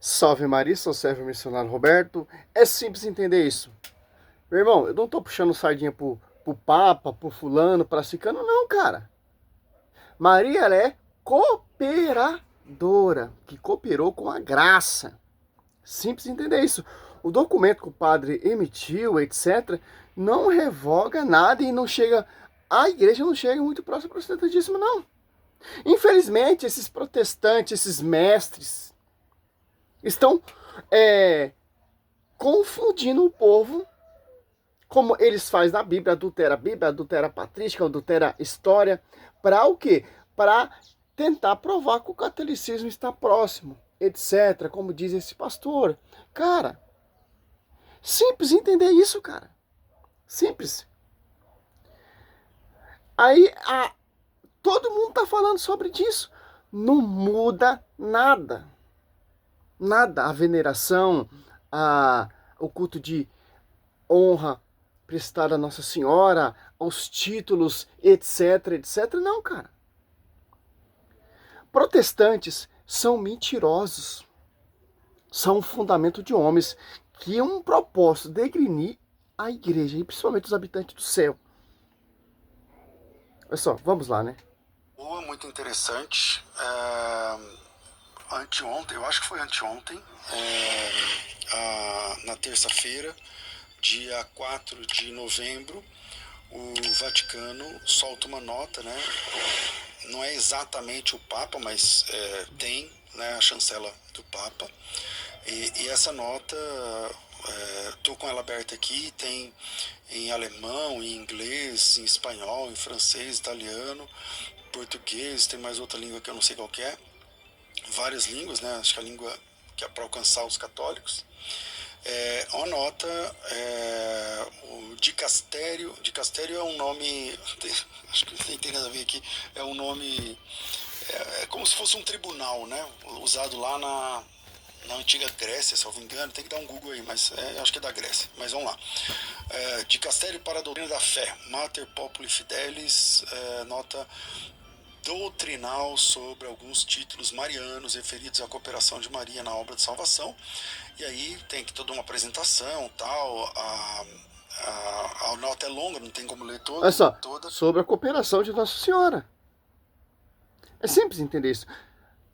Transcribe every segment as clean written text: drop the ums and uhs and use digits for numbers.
Salve Maria, sou o servo missionário Roberto. É simples entender isso. Meu irmão, eu não tô puxando sardinha pro Papa, pro fulano, pra cicano, não, cara. Maria, ela é cooperadora, que cooperou com a graça. Simples entender isso. O documento que o padre emitiu, etc., não revoga nada e não chega. A igreja não chega muito próximo do protestantismo, não. Infelizmente, esses protestantes, esses mestres, estão confundindo o povo, como eles fazem na Bíblia, adultera a patrística, adultera a história, para o quê? Para tentar provar que o catolicismo está próximo, etc., como diz esse pastor. Cara, simples entender isso, cara. Simples. Aí todo mundo tá falando sobre disso. Não muda nada. Nada. A veneração, o culto de honra prestada a Nossa Senhora, aos títulos, etc, etc. Não, cara. Protestantes são mentirosos. São um fundamento de homens que é um propósito de degrinir a igreja, e principalmente os habitantes do céu. Olha só, vamos lá, né? Boa, muito interessante. Anteontem, eu acho que foi anteontem, na terça-feira, dia 4 de novembro, o Vaticano solta uma nota, né? Não é exatamente o Papa, mas tem, né, a chancela do Papa. E essa nota, estou com ela aberta aqui, tem em alemão, em inglês, em espanhol, em francês, italiano, português, tem mais outra língua que eu não sei qual que é. Várias línguas, né? Acho que a língua que é para alcançar os católicos. Uma nota, o dicastério é um nome, acho que nem tem nada a ver aqui, é um nome, é como se fosse um tribunal, né? Usado lá na antiga Grécia, se eu não me engano, tem que dar um Google aí, mas acho que é da Grécia, mas vamos lá. Dicastério para a doutrina da fé, Mater Populi Fidelis, nota doutrinal sobre alguns títulos marianos referidos à cooperação de Maria na obra de salvação. E aí tem que toda uma apresentação, tal, a nota é longa, não tem como ler toda. Olha só, sobre a cooperação de Nossa Senhora. É simples entender isso.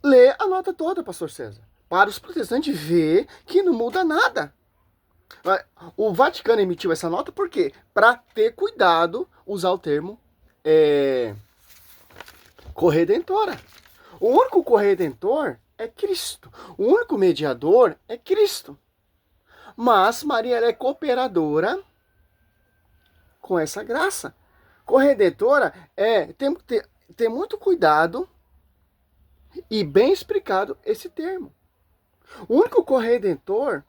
Lê a nota toda, pastor César. Para os protestantes ver que não muda nada. O Vaticano emitiu essa nota por quê? Para ter cuidado, usar o termo corredentora. O único corredentor é Cristo. O único mediador é Cristo. Mas Maria ela é cooperadora com essa graça. Corredentora temos que ter muito cuidado e bem explicado esse termo. O único corredentor,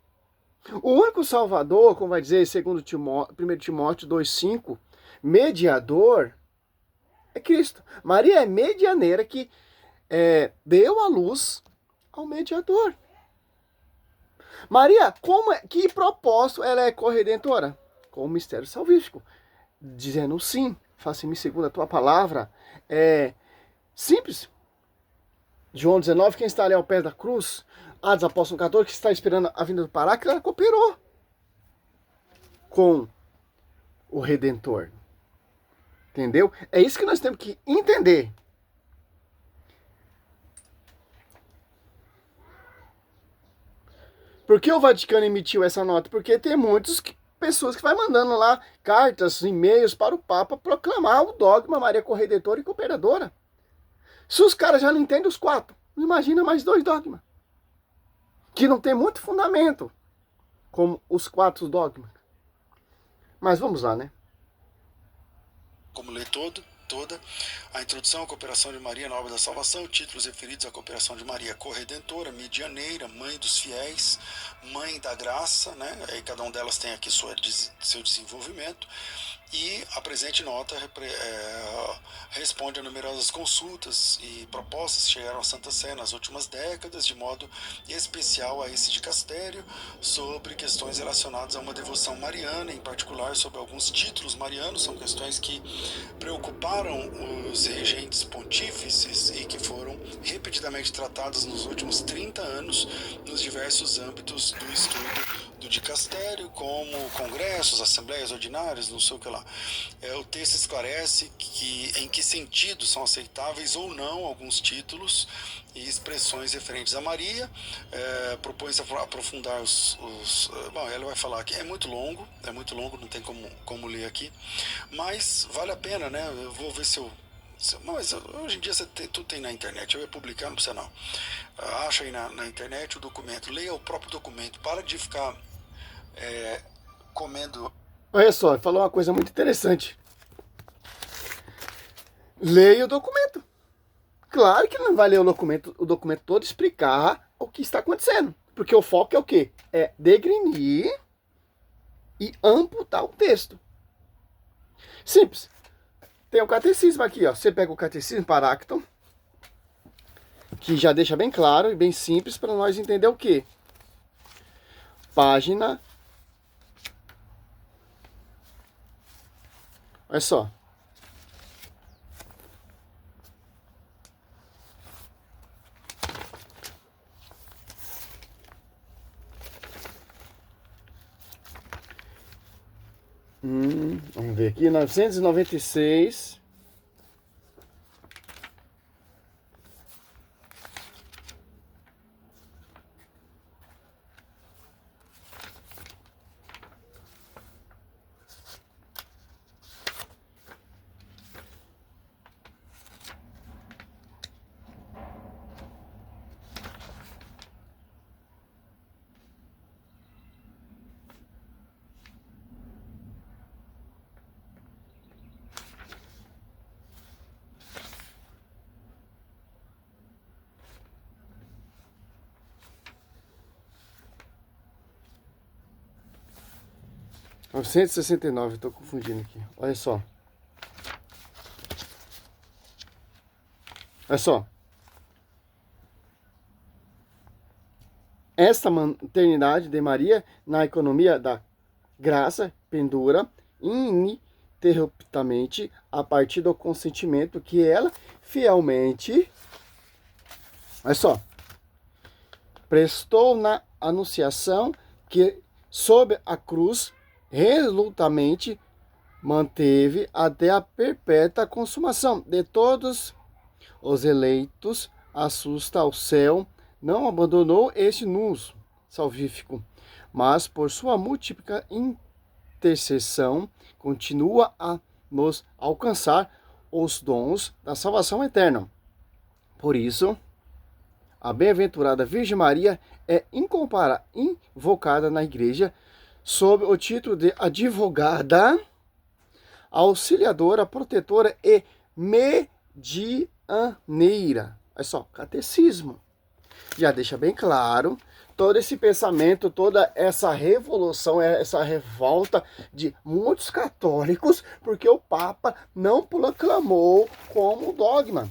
o único salvador, como vai dizer segundo 1 Timóteo 2,5, mediador, é Cristo. Maria é medianeira que deu a luz ao mediador. Maria, que propósito ela é corredentora? Com o mistério salvífico. Dizendo sim, faça-me segundo a tua palavra. É simples. João 19, quem está ali ao pé da cruz, Atos Apóstolo 14, que está esperando a vinda do Pará, que ela cooperou com o Redentor. Entendeu? É isso que nós temos que entender. Por que o Vaticano emitiu essa nota? Porque tem muitas pessoas que vai mandando lá cartas, e-mails para o Papa proclamar o dogma Maria Corredentora e Cooperadora. Se os caras já não entendem os quatro, imagina mais dois dogmas. Que não tem muito fundamento, como os quatro dogmas. Mas vamos lá, né? Como ler toda a introdução à cooperação de Maria na obra da salvação, títulos referidos à cooperação de Maria corredentora, medianeira, mãe dos fiéis, mãe da graça, né? Aí cada uma delas tem aqui seu desenvolvimento. E a presente nota responde a numerosas consultas e propostas que chegaram à Santa Sé nas últimas décadas, de modo especial a esse dicastério, sobre questões relacionadas a uma devoção mariana, em particular sobre alguns títulos marianos. São questões que preocuparam os regentes pontífices e que foram repetidamente tratadas nos últimos 30 anos nos diversos âmbitos do estudo do dicastério, como congressos, assembleias ordinárias, não sei o que lá. O texto esclarece em que sentido são aceitáveis ou não alguns títulos e expressões referentes a Maria. Propõe-se aprofundar bom, ela vai falar aqui, é muito longo, não tem como ler aqui, mas vale a pena, né? Eu vou ver se eu... Mas hoje em dia tudo tem na internet, eu ia publicar, não precisa não. Acha aí na internet o documento, leia o próprio documento, para de ficar comendo. Olha só, ele falou uma coisa muito interessante. Leia o documento. Claro que não vai ler o documento todo, explicar o que está acontecendo. Porque o foco é o quê? É degrenir e amputar o texto. Simples. Tem o catecismo aqui, ó. Você pega o catecismo Paracton, que já deixa bem claro e bem simples para nós entender o quê? Página... Olha só. Vamos ver aqui, 996. (969), estou confundindo aqui. Olha só. Olha só. Esta maternidade de Maria na economia da graça pendura ininterruptamente a partir do consentimento que ela fielmente, olha só, prestou na anunciação que sob a cruz resolutamente manteve até a perpétua consumação de todos os eleitos, assusta ao céu, não abandonou este nus salvífico, mas por sua múltipla intercessão continua a nos alcançar os dons da salvação eterna. Por isso, a bem-aventurada Virgem Maria é invocada na igreja sob o título de advogada, auxiliadora, protetora e medianeira. Olha só, catecismo. Já deixa bem claro todo esse pensamento, toda essa revolução, essa revolta de muitos católicos, porque o Papa não proclamou como dogma.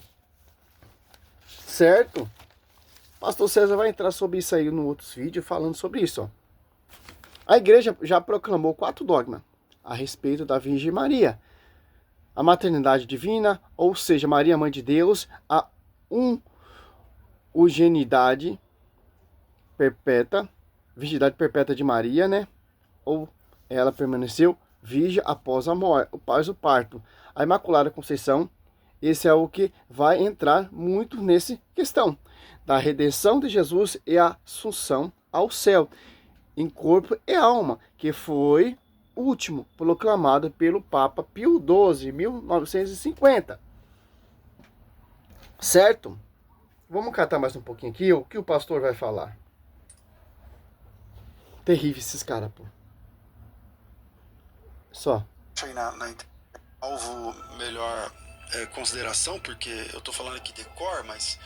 Certo? Pastor César vai entrar sobre isso aí no outros vídeos, falando sobre isso. Ó. A igreja já proclamou 4 dogmas a respeito da Virgem Maria. A maternidade divina, ou seja, Maria, Mãe de Deus, a unidade perpétua, virgindade perpétua de Maria, né? Ou ela permaneceu virgem após a morte, após o parto. A Imaculada Conceição, esse é o que vai entrar muito nessa questão da redenção de Jesus e a assunção ao céu, em corpo e alma, que foi o último proclamado pelo Papa Pio XII, 1950. Certo? Vamos catar mais um pouquinho aqui o que o pastor vai falar. Terrível esses caras, pô. Só. Alvo melhor consideração, porque eu tô falando aqui de cor, mas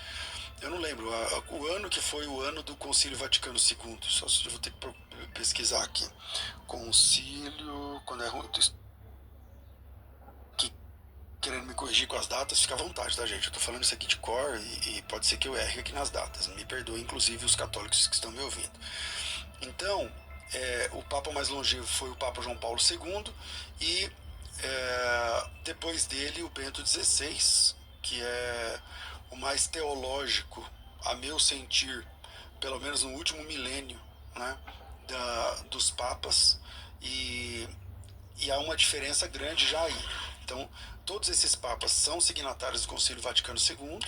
eu não lembro o ano que foi o ano do Concílio Vaticano II. Só eu vou ter que pesquisar aqui. Concílio, quando é ruim, querendo me corrigir com as datas, fica à vontade, tá, gente? Eu tô falando isso aqui de cor e pode ser que eu erre aqui nas datas. Me perdoe, inclusive, os católicos que estão me ouvindo. Então, o Papa mais longevo foi o Papa João Paulo II e depois dele o Bento XVI, que é o mais teológico, a meu sentir, pelo menos no último milênio, né, dos papas, e há uma diferença grande já aí. Então, todos esses papas são signatários do Concílio Vaticano II.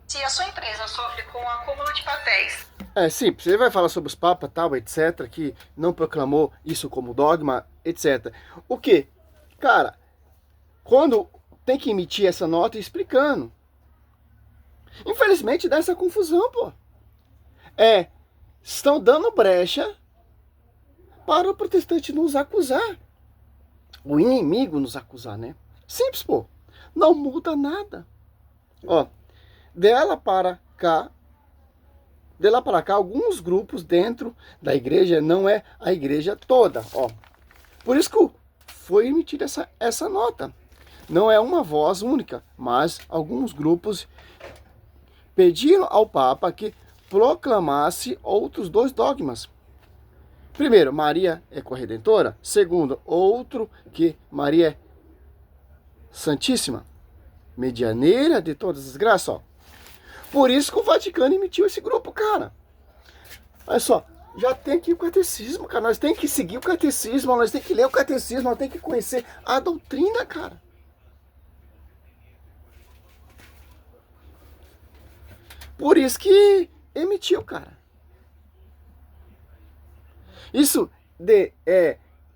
Se a sua empresa sofre com um acúmulo de papéis. É simples, ele vai falar sobre os papas, tal, etc, que não proclamou isso como dogma, etc. O que? Cara, quando tem que emitir essa nota explicando. Infelizmente dá essa confusão, pô. Estão dando brecha para o protestante nos acusar. O inimigo nos acusar, né? Simples, pô. Não muda nada. Ó, de lá para cá, alguns grupos dentro da igreja, não é a igreja toda, ó. Por isso que foi emitida essa nota. Não é uma voz única, mas alguns grupos pediram ao Papa que proclamasse outros 2 dogmas. Primeiro, Maria é corredentora. Segundo, outro que Maria é santíssima, medianeira de todas as graças, ó. Por isso que o Vaticano emitiu esse grupo, cara. Olha só, já tem aqui o catecismo, cara. Nós temos que seguir o catecismo, nós temos que ler o catecismo, nós temos que conhecer a doutrina, cara. Por isso que emitiu, cara. Isso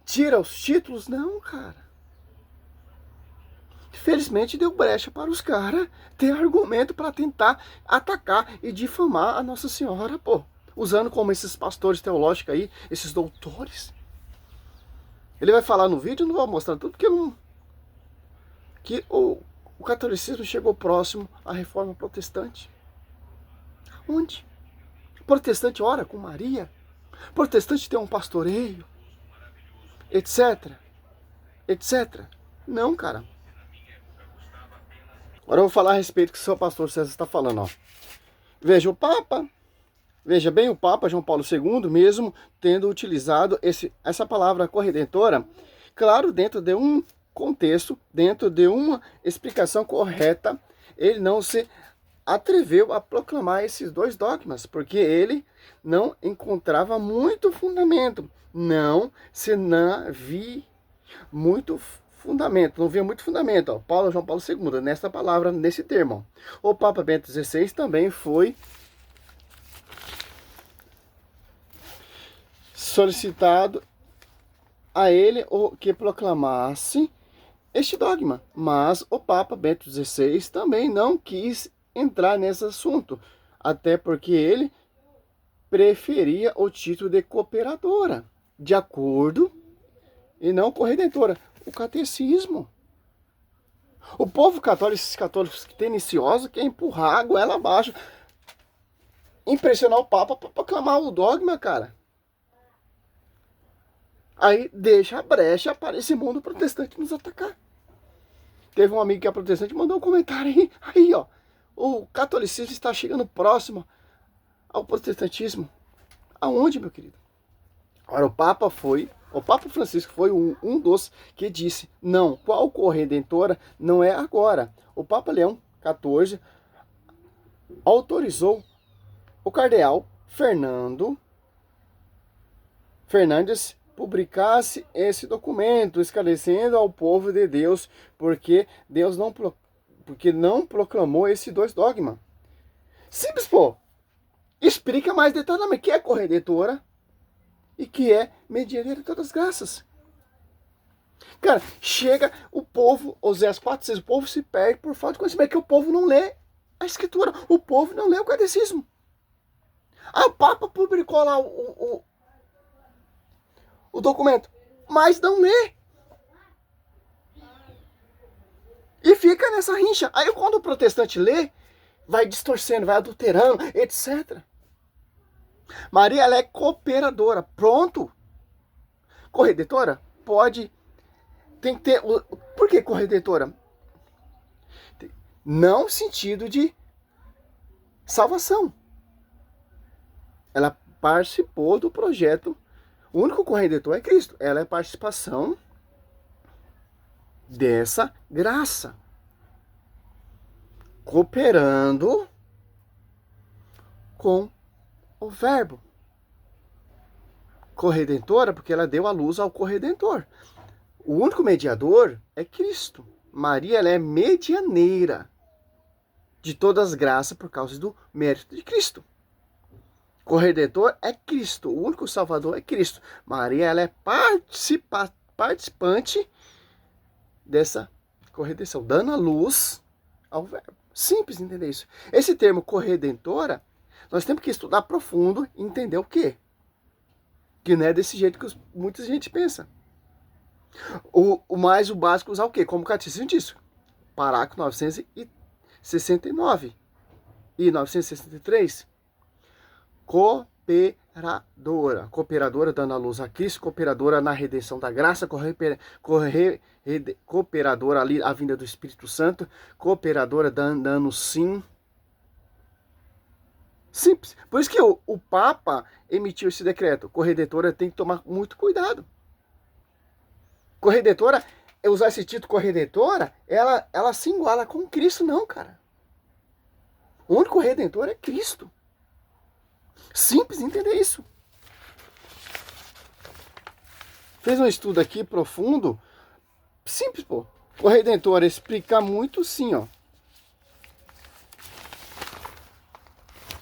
tira os títulos? Não, cara. Felizmente deu brecha para os caras ter argumento para tentar atacar e difamar a Nossa Senhora, pô. Usando como esses pastores teológicos aí, esses doutores. Ele vai falar no vídeo, não vou mostrar tudo, porque não... que o catolicismo chegou próximo à reforma protestante. Onde? O protestante ora com Maria. O protestante tem um pastoreio. Etc. Etc. Não, cara. Agora eu vou falar a respeito do que o seu pastor César está falando, ó. Veja, veja bem, o Papa João Paulo II, mesmo tendo utilizado essa palavra corredentora, claro, dentro de um contexto, dentro de uma explicação correta, ele não se atreveu a proclamar esses 2 dogmas, porque ele não encontrava muito fundamento, não via muito fundamento, ó. João Paulo II, nessa palavra, nesse termo. Ó. O Papa Bento XVI também foi solicitado a ele que proclamasse este dogma, mas o Papa Bento XVI também não quis entrar nesse assunto, até porque ele preferia o título de cooperadora, de acordo, e não corredentora. O catecismo. O povo católico, esses católicos teniciosos, quer empurrar a goela abaixo, impressionar o Papa para proclamar o dogma, cara. Aí deixa a brecha para esse mundo protestante nos atacar. Teve um amigo que é protestante, mandou um comentário aí, ó. O catolicismo está chegando próximo ao protestantismo. Aonde, meu querido? Ora, o Papa Francisco foi um dos que disse, não, qual corredentora não é agora. O Papa Leão XIV autorizou o cardeal Fernandes publicasse esse documento, esclarecendo ao povo de Deus, porque não proclamou esses 2 dogmas. Simples, pô. Explica mais detalhadamente que é corredentora e que é medianeira de todas as graças. Cara, chega o povo, Oséias 4:6, o povo se perde por falta de conhecimento, que o povo não lê a escritura, o povo não lê o catecismo. Ah, o Papa publicou lá o documento, mas não lê. E fica nessa rincha. Aí quando o protestante lê, vai distorcendo, vai adulterando, etc. Maria, ela é cooperadora. Pronto. Corredentora? Pode. Tem que ter. Por que corredentora? Não sentido de salvação. Ela participou do projeto. O único corredentor é Cristo. Ela é participação dessa graça. Cooperando com o Verbo. Corredentora, porque ela deu a luz ao corredentor. O único mediador é Cristo. Maria, ela é medianeira de todas as graças por causa do mérito de Cristo. Corredentor é Cristo. O único salvador é Cristo. Maria, ela é participante dessa corredenção, dando a luz ao Verbo. Simples entender isso. Esse termo corredentora, nós temos que estudar profundo e entender o quê? Que não é desse jeito que muita gente pensa. O mais o básico usar o quê? Como o catecismo diz. Parágrafo 969 e 963. Cooperadora. Cooperadora dando a luz a Cristo. Cooperadora na redenção da graça. Cooperadora ali a vinda do Espírito Santo. Cooperadora dando sim. Simples. Por isso que o Papa emitiu esse decreto. Corredentora tem que tomar muito cuidado. Corredentora, usar esse título corredentora, ela se iguala com Cristo, não, cara. O único redentor é Cristo. Simples entender isso. Fez um estudo aqui profundo. Simples, pô. Corredentora explica muito sim, ó.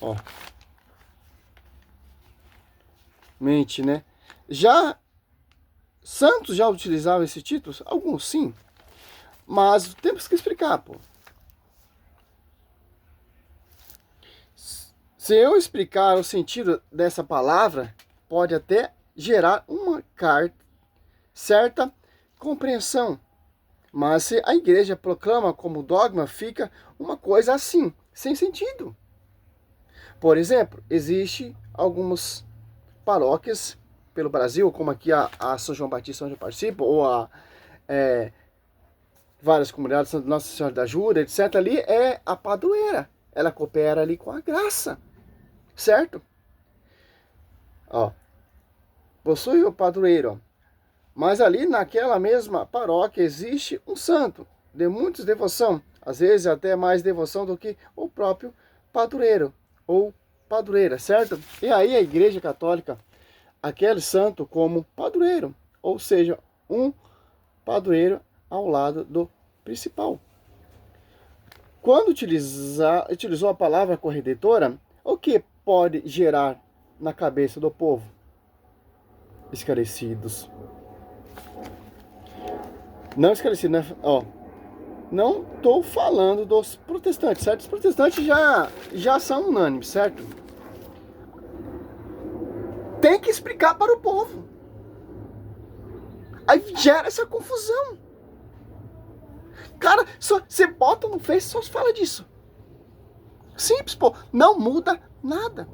Ó. Mente, né? Santos já utilizavam esse título? Alguns sim. Mas temos que explicar, pô. Se eu explicar o sentido dessa palavra, pode até gerar uma certa compreensão. Mas se a igreja proclama como dogma, fica uma coisa assim, sem sentido. Por exemplo, existe algumas paróquias pelo Brasil, como aqui a São João Batista, onde eu participo, ou várias comunidades, Nossa Senhora da Ajuda, etc. Ali é a padroeira. Ela coopera ali com a graça. Certo? Ó. Possui o padroeiro, ó. Mas ali naquela mesma paróquia existe um santo de muita devoção. Às vezes até mais devoção do que o próprio padroeiro ou padroeira, certo? E aí a Igreja Católica, aquele santo como padroeiro, ou seja, um padroeiro ao lado do principal. Quando utilizou a palavra corredentora, o que pode gerar na cabeça do povo? Esclarecidos. Não esclarecidos, né? Ó, não estou falando dos protestantes, certo? Os protestantes já são unânimes, certo? Tem que explicar para o povo. Aí gera essa confusão. Cara, você bota no Face, só fala disso. Simples, pô. Não muda nada.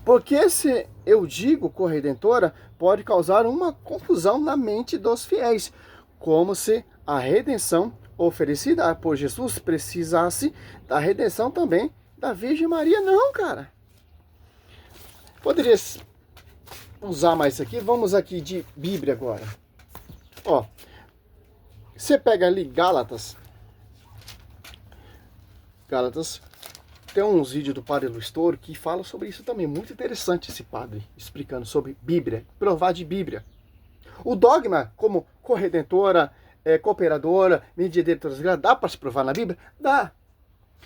Porque se eu digo corredentora, pode causar uma confusão na mente dos fiéis. Como se a redenção oferecida por Jesus precisasse da redenção também da Virgem Maria. Não, cara. Poderia usar mais isso aqui. Vamos aqui de Bíblia agora. Ó. Você pega ali Gálatas. Tem uns vídeos do Padre Luiz Toro que falam sobre isso também. Muito interessante esse padre explicando sobre Bíblia. Provar de Bíblia. O dogma como corredentora, cooperadora, mediadora, dá para se provar na Bíblia? Dá.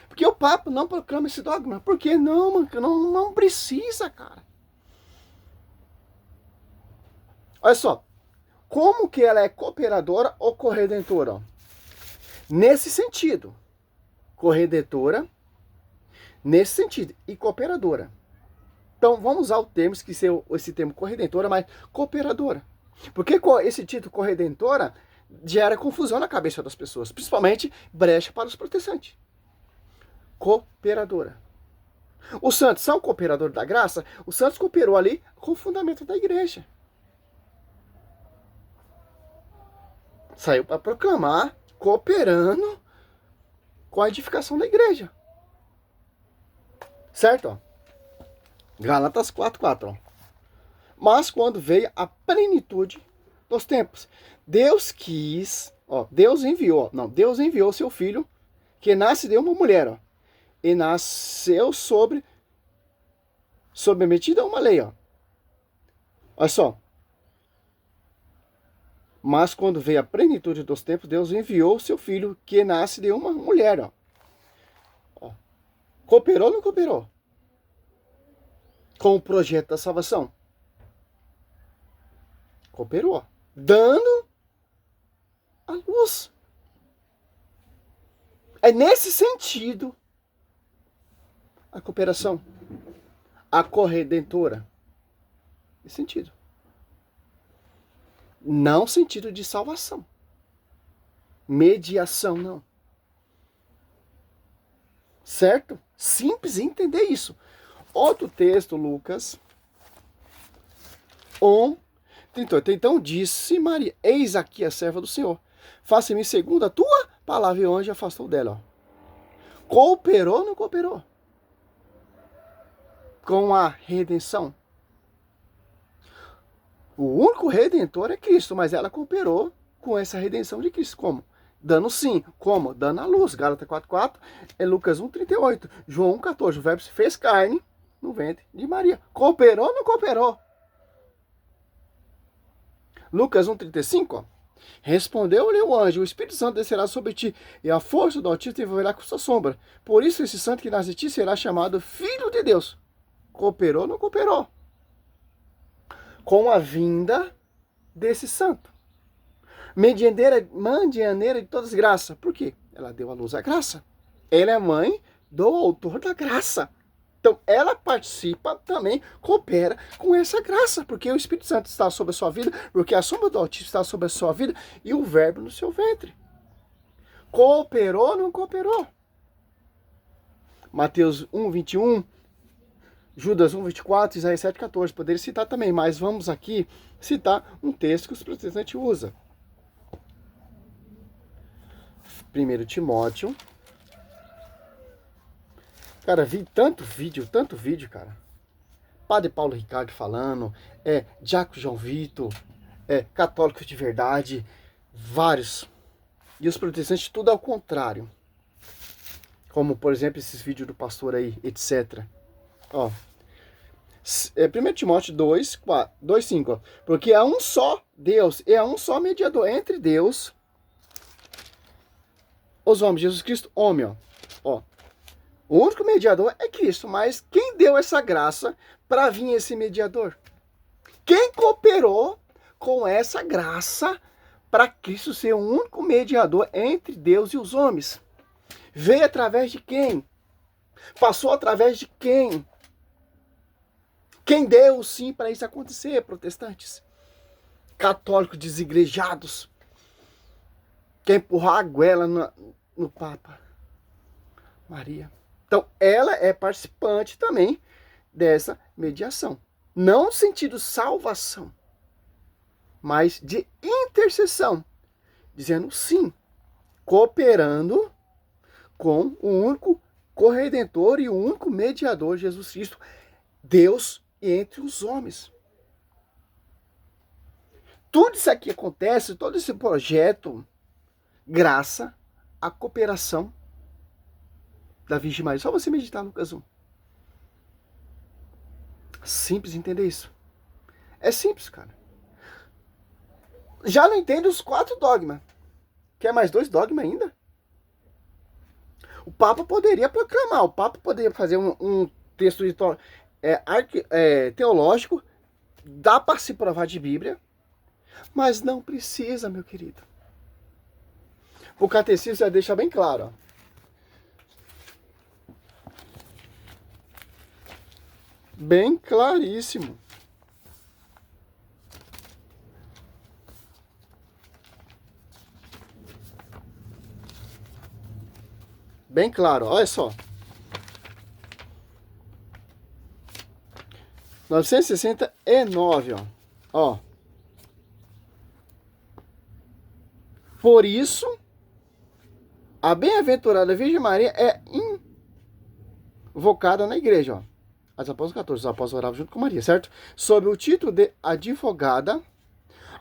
Porque o Papa não proclama esse dogma. Por que não, mano? Não precisa, cara. Olha só. Como que ela é cooperadora ou corredentora? Nesse sentido. Corredentora, nesse sentido. E cooperadora. Então, vamos usar o termo, esqueci esse termo corredentora, mas cooperadora. Porque esse título corredentora gera confusão na cabeça das pessoas. Principalmente brecha para os protestantes. Cooperadora. Os santos são cooperadores da graça? Os santos cooperou ali com o fundamento da igreja. Saiu para proclamar cooperando com a edificação da igreja. Certo? Ó. Gálatas 4:4. Mas quando veio a plenitude dos tempos, Deus enviou seu filho, que nasce de uma mulher, ó, e nasceu submetido a uma lei, ó. Olha só. Mas quando veio a plenitude dos tempos, Deus enviou seu filho, que nasce de uma mulher, ó. Ó. Cooperou ou não cooperou? Com o projeto da salvação. Cooperou. Dando a luz. É nesse sentido a cooperação. A corredentora. Nesse sentido. Não sentido de salvação. Mediação, não. Certo? Simples entender isso. Outro texto, Lucas 1:38. Então disse Maria: eis aqui a serva do Senhor. Faça-me segundo a tua palavra. E o anjo afastou dela. Ó. Cooperou ou não cooperou? Com a redenção. O único redentor é Cristo, mas ela cooperou com essa redenção de Cristo. Como? Dando sim. Como? Dando a luz. Gálatas 4:4, Lucas 1:38, João 1:14. O verbo se fez carne no ventre de Maria. Cooperou ou não cooperou? Lucas 1:35, respondeu-lhe o anjo: o Espírito Santo descerá sobre ti, e a força do Altíssimo te envolverá com sua sombra. Por isso esse santo que nasce de ti será chamado Filho de Deus. Cooperou ou não cooperou? Com a vinda desse santo. Medianeira de todas as graças. Por quê? Ela deu à luz a graça. Ela é mãe do autor da graça. Então, ela participa também, coopera com essa graça, porque o Espírito Santo está sobre a sua vida, porque a sombra do Altíssimo está sobre a sua vida e o verbo no seu ventre. Cooperou ou não cooperou? Mateus 1:21, Judas 1:24, Isaías 7:14. Poderia citar também, mas vamos aqui citar um texto que os protestantes usam. 1 Timóteo. Cara, vi tanto vídeo, cara. Padre Paulo Ricardo falando, Diácono João Vitor, católicos de verdade, vários. E os protestantes tudo ao contrário. Como, por exemplo, esses vídeos do pastor aí, etc. Ó. 1 Timóteo 2:5. Porque há um só Deus e há um só mediador entre Deus, os homens, Jesus Cristo, homem, ó. O único mediador é Cristo, mas quem deu essa graça para vir esse mediador? Quem cooperou com essa graça para Cristo ser o único mediador entre Deus e os homens? Veio através de quem? Passou através de quem? Quem deu sim para isso acontecer, protestantes? Católicos desigrejados. Quer empurrar a goela no Papa? Maria. Então, ela é participante também dessa mediação. Não no sentido salvação, mas de intercessão. Dizendo sim, cooperando com o único corredentor e o único mediador, Jesus Cristo, Deus entre os homens. Tudo isso aqui acontece, todo esse projeto, graça à cooperação da Virgem Maria. Só você meditar Lucas 1. Simples entender isso. É simples, cara. Já não entende os 4 dogmas. Quer mais 2 dogmas ainda? O Papa poderia proclamar, o Papa poderia fazer um texto teológico, dá para se provar de Bíblia, mas não precisa, meu querido. O catecismo já deixa bem claro, ó. Bem claríssimo. Bem claro, olha só. 969, ó. Por isso, A bem-aventurada Virgem Maria é invocada na igreja, ó. As apóstolos 14, os apóstolos oravam junto com Maria, certo? Sob o título de advogada,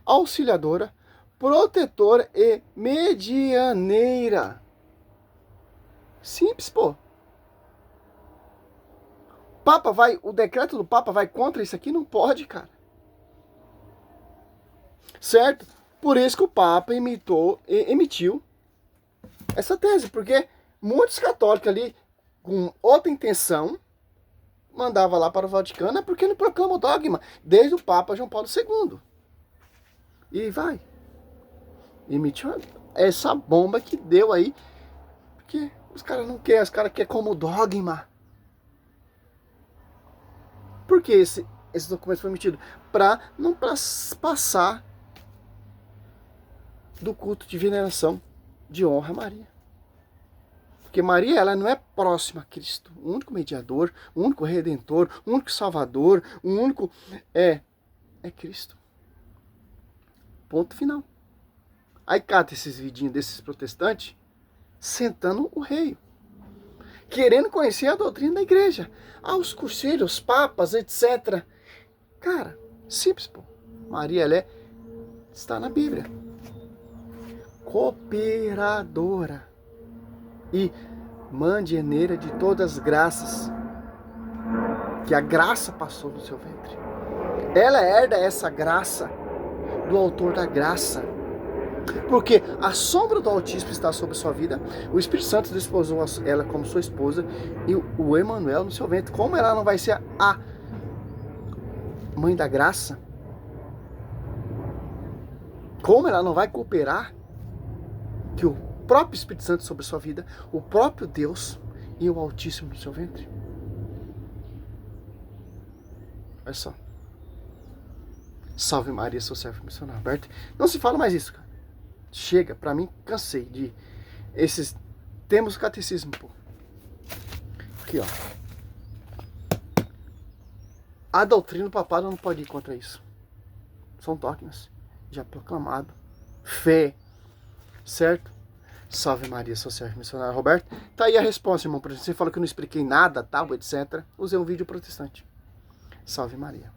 auxiliadora, protetora e medianeira. Simples, pô. O decreto do Papa vai contra isso aqui? Não pode, cara. Certo? Por isso que o Papa emitiu essa tese, porque muitos católicos ali, com outra intenção, mandava lá para o Vaticano, é porque não proclama o dogma, desde o Papa João Paulo II. E vai. Emitiu essa bomba que deu aí, porque os caras não querem, os caras querem como dogma. Por que esse documento foi emitido? Para não passar do culto de veneração, de honra a Maria. Porque Maria, ela não é próxima a Cristo. O único mediador, o único redentor, o único salvador, o único é Cristo. Ponto final. Aí cata esses vidinhos desses protestantes sentando o rei, querendo conhecer a doutrina da igreja. Os cursilhos, os papas, etc. Cara, simples, pô. Maria, ela está na Bíblia. Cooperadora e mandieneira de todas as graças, que a graça passou no seu ventre. Ela herda essa graça do autor da graça, porque a sombra do Altíssimo está sobre sua vida, o Espírito Santo desposou ela como sua esposa e o Emanuel no seu ventre. Como ela não vai ser a mãe da graça? Como ela não vai cooperar que o próprio Espírito Santo sobre sua vida, o próprio Deus e o Altíssimo no seu ventre? Olha só. Salve Maria, sou servo missionário. Aberto. Não se fala mais isso, cara. Chega, pra mim, cansei de esses... Temos catecismo, pô. Aqui, ó. A doutrina papada não pode ir contra isso. São dogmas já proclamado. Fé. Certo? Salve Maria, sou servo missionário. Roberto, tá aí a resposta, irmão. Você falou que eu não expliquei nada, tal, etc. Usei um vídeo protestante. Salve Maria.